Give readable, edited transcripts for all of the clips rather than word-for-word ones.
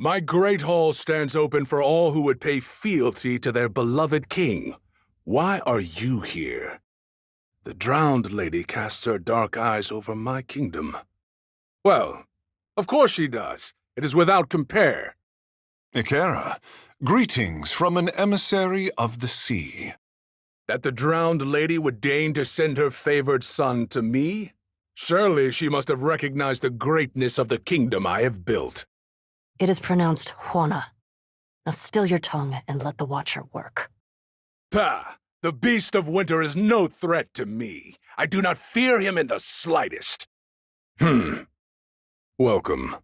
My great hall stands open for all who would pay fealty to their beloved king. Why are you here? The drowned lady casts her dark eyes over my kingdom. Well, of course she does. It is without compare. Ikera, greetings from an emissary of the sea. That the drowned lady would deign to send her favored son to me? Surely she must have recognized the greatness of the kingdom I have built. It is pronounced Juana. Now still your tongue and let the Watcher work. Pah! The beast of winter is no threat to me. I do not fear him in the slightest. Welcome.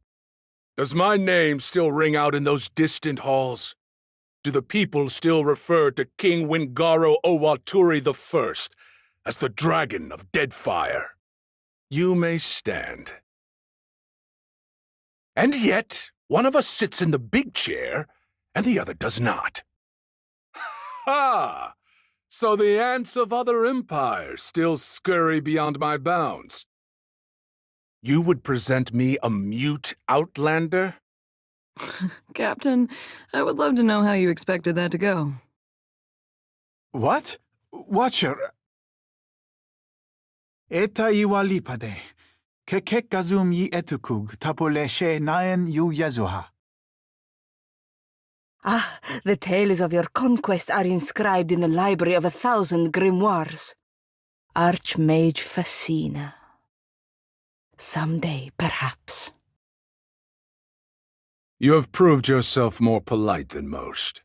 Does my name still ring out in those distant halls? Do the people still refer to King Wingauro Owaturi I as the Dragon of Deadfire? You may stand. And yet, one of us sits in the big chair, and the other does not. Ha! So the ants of other empires still scurry beyond my bounds. You would present me a mute outlander? Captain, I would love to know how you expected that to go. What? Watcher? Eta iwalipade. Kekek gazum yi etukug tapoleshe naen yu yazuha. Ah, the tales of your conquest are inscribed in the library of 1,000 grimoires. Archmage Facina. Someday, perhaps. You have proved yourself more polite than most.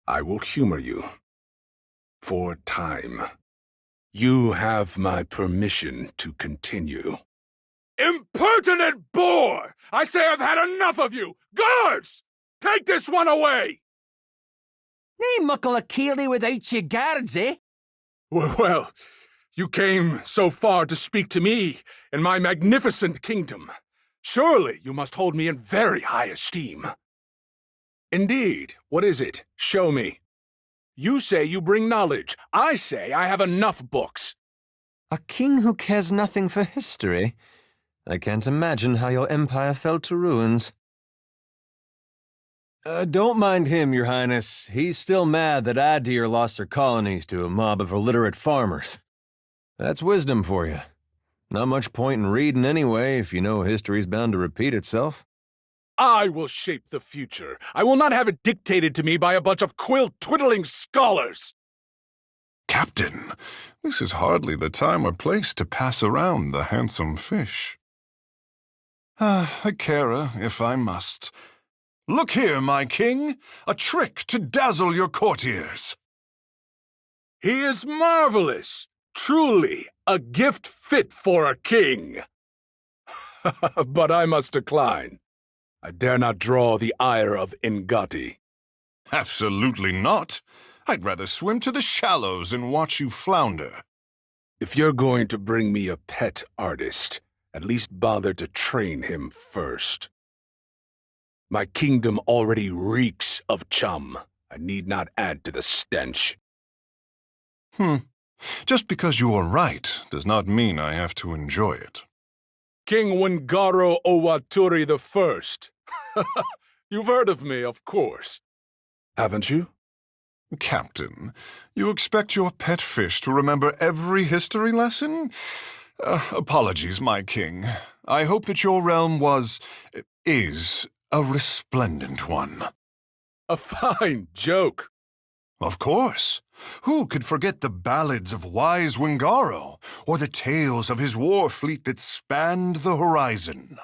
I will humor you. For time. You have my permission to continue. Impertinent boor! I say I've had enough of you! Guards! Take this one away! Nae muckle a keely without ye guards, eh? Well, you came so far to speak to me in my magnificent kingdom. Surely you must hold me in very high esteem. Indeed, what is it? Show me. You say you bring knowledge. I say I have enough books. A king who cares nothing for history? I can't imagine how your empire fell to ruins. Don't mind him, Your Highness. He's still mad that Adir lost her colonies to a mob of illiterate farmers. That's wisdom for you. Not much point in reading anyway if you know history's bound to repeat itself. I will shape the future. I will not have it dictated to me by a bunch of quill-twiddling scholars. Captain, this is hardly the time or place to pass around the handsome fish. Ikera, if I must. Look here, my king, a trick to dazzle your courtiers. He is marvelous. Truly, a gift fit for a king. But I must decline. I dare not draw the ire of Ngati. Absolutely not. I'd rather swim to the shallows and watch you flounder. If you're going to bring me a pet artist, at least bother to train him first. My kingdom already reeks of chum. I need not add to the stench. Just because you are right does not mean I have to enjoy it. King Wingauro Owaturi I. You've heard of me, of course. Haven't you? Captain, you expect your pet fish to remember every history lesson? Apologies, my king. I hope that your realm is a resplendent one. A fine joke. Of course. Who could forget the ballads of wise Wingauro, or the tales of his war fleet that spanned the horizon?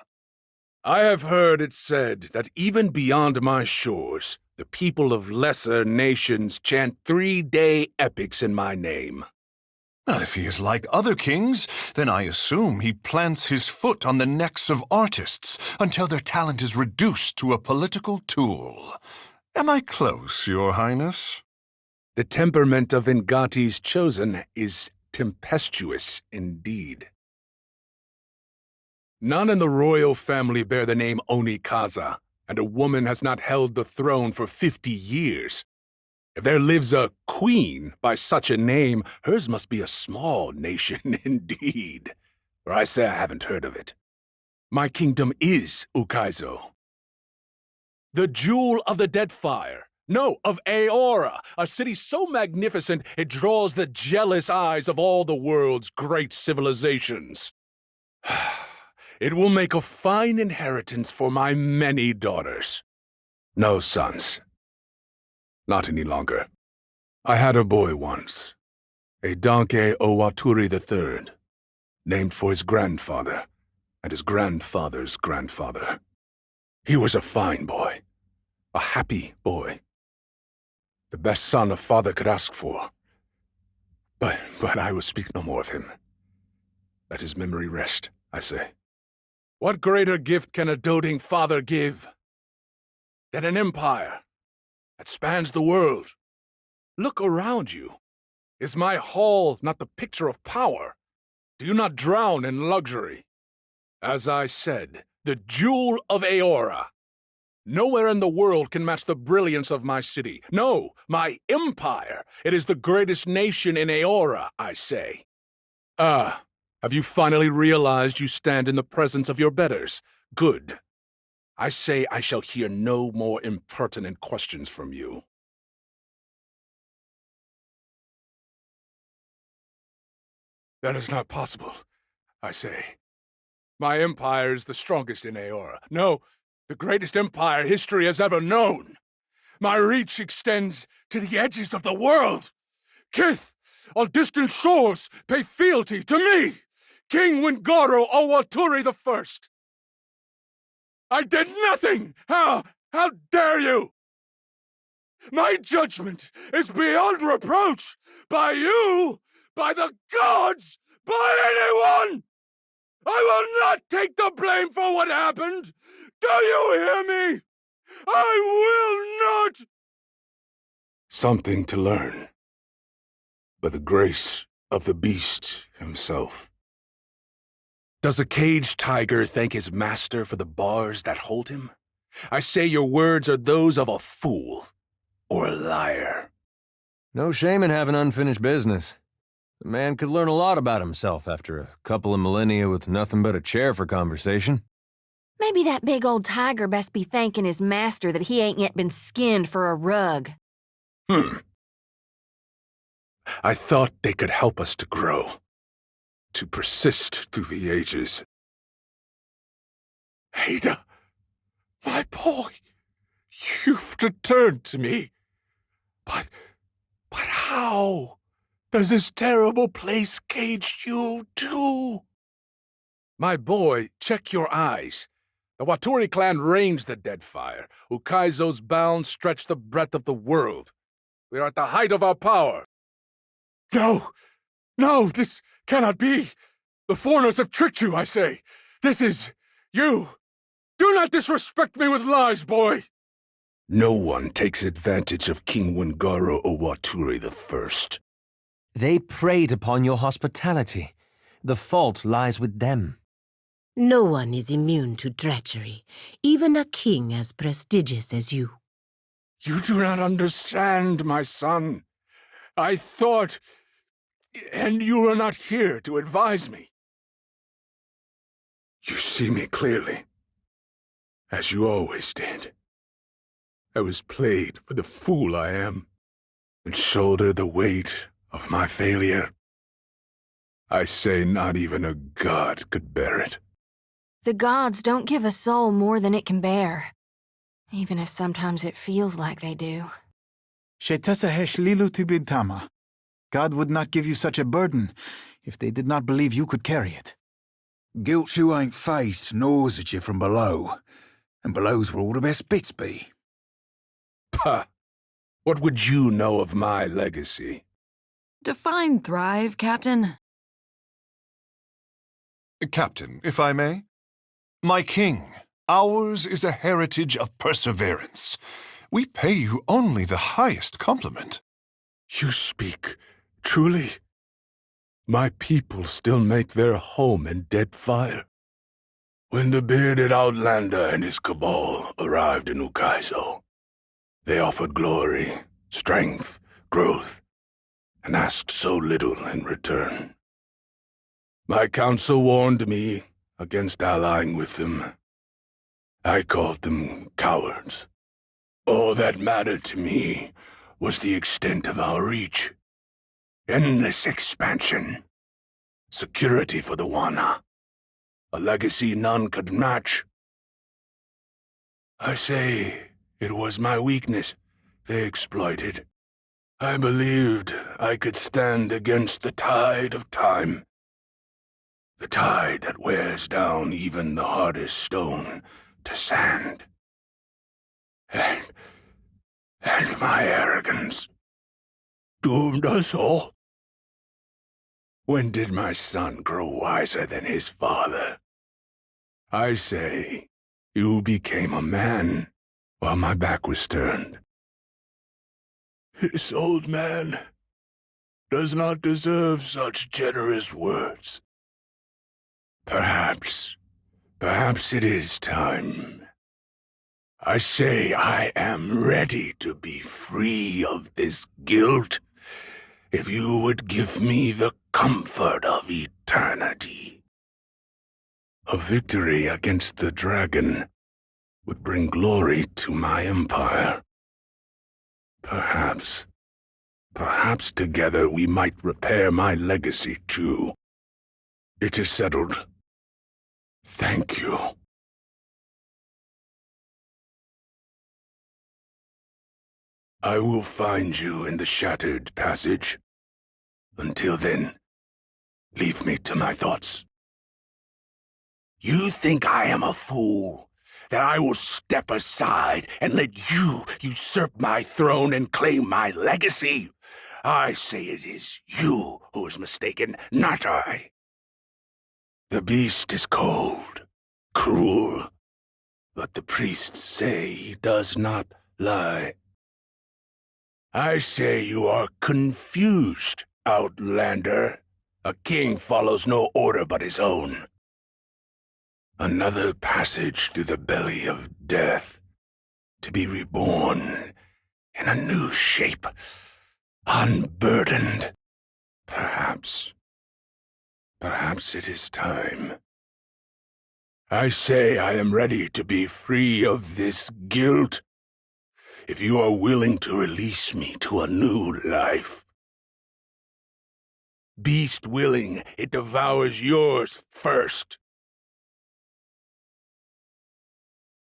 I have heard it said that even beyond my shores, the people of lesser nations chant 3-day epics in my name. Well, if he is like other kings, then I assume he plants his foot on the necks of artists until their talent is reduced to a political tool. Am I close, Your Highness? The temperament of Ngati's chosen is tempestuous indeed. None in the royal family bear the name Onikaza, and a woman has not held the throne for 50 years. If there lives a queen by such a name, hers must be a small nation indeed. Or I say I haven't heard of it. My kingdom is Ukaizo. The jewel of the Deadfire. No, of Aora, a city so magnificent it draws the jealous eyes of all the world's great civilizations. It will make a fine inheritance for my many daughters. No sons. Not any longer. I had a boy once, a Danke Owaturi III, named for his grandfather and his grandfather's grandfather. He was a fine boy, a happy boy. The best son a father could ask for. But I will speak no more of him. Let his memory rest, I say. What greater gift can a doting father give than an empire that spans the world? Look around you. Is my hall not the picture of power? Do you not drown in luxury? As I said, the jewel of Aora. Nowhere in the world can match the brilliance of my city. No, my empire. It is the greatest nation in Aora, I say. Have you finally realized you stand in the presence of your betters? Good. I say I shall hear no more impertinent questions from you. That is not possible, I say. My empire is the strongest in Aora. No, the greatest empire history has ever known. My reach extends to the edges of the world. Kith, on distant shores, pay fealty to me, King Wingauro Owaturi I. I did nothing! How dare you? My judgment is beyond reproach by you, by the gods, by anyone! I will not take the blame for what happened! Do you hear me? I will not! Something to learn. By the grace of the beast himself. Does a caged tiger thank his master for the bars that hold him? I say your words are those of a fool or a liar. No shame in having unfinished business. The man could learn a lot about himself after a couple of millennia with nothing but a chair for conversation. Maybe that big old tiger best be thanking his master that he ain't yet been skinned for a rug. I thought they could help us to grow, to persist through the ages. Ada, my boy, you've returned to me. But how does this terrible place cage you too? My boy, check your eyes. The Waturi clan reigns the Deadfire. Ukaizo's bounds stretch the breadth of the world. We are at the height of our power. No, this cannot be. The foreigners have tricked you, I say. This is you. Do not disrespect me with lies, boy. No one takes advantage of King Wingauro Owaturi I. They preyed upon your hospitality. The fault lies with them. No one is immune to treachery, even a king as prestigious as you. You do not understand, my son. I thought... And you are not here to advise me. You see me clearly, as you always did. I was played for the fool I am, and shoulder the weight of my failure. I say not even a god could bear it. The gods don't give a soul more than it can bear, even if sometimes it feels like they do. Shetessahesh lilu tibidtama. God would not give you such a burden if they did not believe you could carry it. Guilt you ain't faced gnaws at you from below, and below's where all the best bits be. Pah! What would you know of my legacy? Define thrive, Captain. Captain, if I may? My king, ours is a heritage of perseverance. We pay you only the highest compliment. You speak truly? My people still make their home in Deadfire. When the bearded outlander and his cabal arrived in Ukaizo, they offered glory, strength, growth, and asked so little in return. My council warned me against allying with them. I called them cowards. All that mattered to me was the extent of our reach. Endless expansion. Security for the Wana. A legacy none could match. I say it was my weakness they exploited. I believed I could stand against the tide of time. The tide that wears down even the hardest stone to sand. And my arrogance doomed us all. When did my son grow wiser than his father? I say, you became a man while my back was turned. This old man does not deserve such generous words. Perhaps it is time. I say I am ready to be free of this guilt, if you would give me the comfort of eternity. A victory against the dragon would bring glory to my empire. Perhaps together we might repair my legacy too. It is settled. Thank you. I will find you in the shattered passage. Until then, leave me to my thoughts. You think I am a fool? That I will step aside and let you usurp my throne and claim my legacy? I say it is you who is mistaken, not I. The beast is cold, cruel, but the priests say he does not lie. I say you are confused, Outlander. A king follows no order but his own. Another passage through the belly of death, to be reborn in a new shape, unburdened. Perhaps it is time. I say I am ready to be free of this guilt, if you are willing to release me to a new life. Beast willing, it devours yours first.